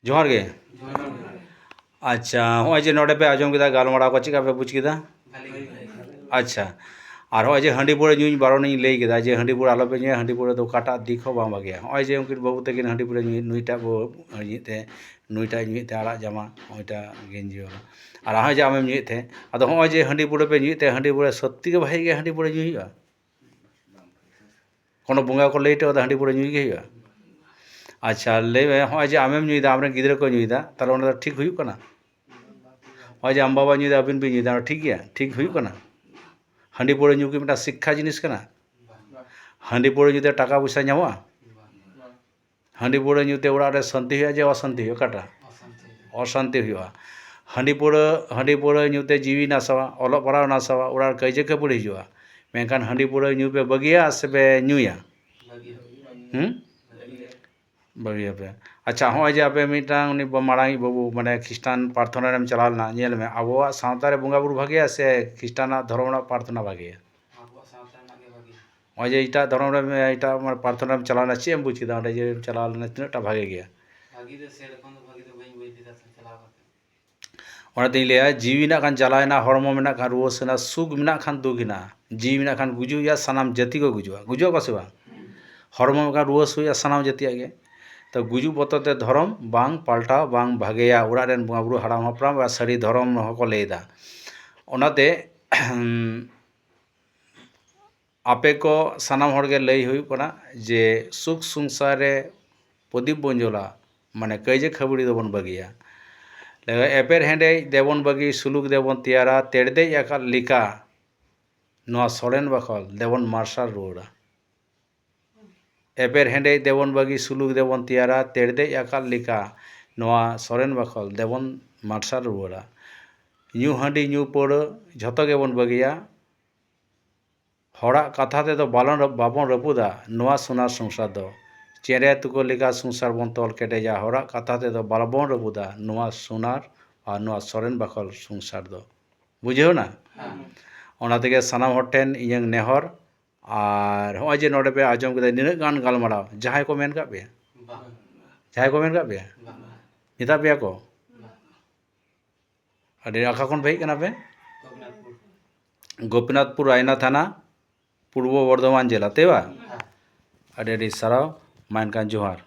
जोहार गे अच्छा हो जे नोडे पे आजम केदा गालमारा को चिका पे बुझ केदा अच्छा और हो जे हंडी पुरे ᱧᱩ बारण लई केदा जे हंडी पुरे आलो पे ᱧᱩᱭᱟ हंडी पुरे दो काटा दिख हो बांग बागिया हो जे उनकिन बाबू तकिन हंडी पुरे नुईटा बो ᱧᱩᱭते नुईटा ᱧᱩᱭते आड़ा जामा ओइटा गेंजी वाला और हाँ जे आमेम ᱧᱩᱭते अदो हो जे हंडी पुरे पे ᱧᱩᱭते हंडी पुरे सत्ती के भाई के हंडी पुरे ᱧᱩᱭआ कोनो बुंगा को लेटे ओदा हंडी पुरे ᱧᱩᱭ गे हुआ अच्छा ले हो जे आमेम ᱧᱩᱭदा आमरे गिद्रा को ᱧᱩᱭदा ताले ओना ठीक हुई कना हो जे आम बाबा ᱧᱩᱭदा अबिन भी ᱧᱩᱭदा ठीक गया ठीक हुई कना हंडी पुरे ᱧᱩ की मिटा शिक्षा जिनिस कना हंडी पुरे ᱧᱩते टाका पैसा ᱧामोआ हंडी पुरे ᱧᱩते ओड़ा रे शांति हुआ जे अशांति हुआ काटा अशांति हुआ हंडी पुरे ᱧᱩते जीवी नासावा ओलो पढ़ाव नासावा ओड़ा कईजे खपुड़ी हिजुआ मेनखान हंडी पुरे ᱧᱩ पे बगिया से पे ᱧᱩया बगिया पे अच्छा हो जे आपे मिटांग उनी मारांगी बाबू माने ख्रिस्टान प्रार्थना रेम चलालना नेल में आबोआ सावता रे बुंगा बुरु भागिया से ख्रिस्टाना धर्मना प्रार्थना भागिया हो जे इटा धर्म रे इटा प्रार्थना रेम चलालना चे एम बुझ केदा ओडे जे चलालना तिनाटा भागे गया भागी दे सेरकम दो भागी दो बई दिदा चलाव ओनाते लेया जीवी ना खान जलायना हरमो मेना खान रुवसना सुख मेना खान दुखिना जीवी ना खान गुजुया सनाम जाति को गुजुआ को सेवा हरमो का रुवस हुया सनाम जाति आगे तो गुजु बतते धर्म बांग पाल्टा बांग भागेया उड़ा रेन बुंगाबुरु हाड़ाम हापराम बा सारी धर्म हको लेदा ओनाते आपे को सनाम हड़गे लई हुई कना जे सुख संसार रे प्रदीप बंजोला माने कईजे खबड़ी दबन बगिया एपेर हेंडे देवन बगी सुलुक देवन तियारा तेड़दे याका लिका नोआ सोरेन बखल देवन मार्शल रोड़ा एपेर हेंडे देवन बगी सुलुक देवन तियारा तेड़दे याका लिका नोआ सोरेन बखल देवन मार्शल रोड़ा ᱧᱩ हंडी ᱧᱩ पौड़ झतो गेबन बगिया हड़ा कथा ते दो बाबन रपुदा नोआ सोनार संसार दो चेरे तुको लिका संसार बन तल केटेजा हड़ा कथा ते दो बाबन रपुदा नोआ सोनार और नोआ सोरेन बखल संसार दो बुझेओ ना ओना तेगे सनाम हर ठेन इᱧ नेहर और हो जे नोडे पे आजम केदा निना गान गालमाराव जहाय को मेन का पे जहाय को मेन का पे मिता पे को अरे आखा कोन भाई कना पे गोपीनाथपुर रायना थाना पूर्व बर्धमान जिला तेवा अरे सराव मानकान जोहार।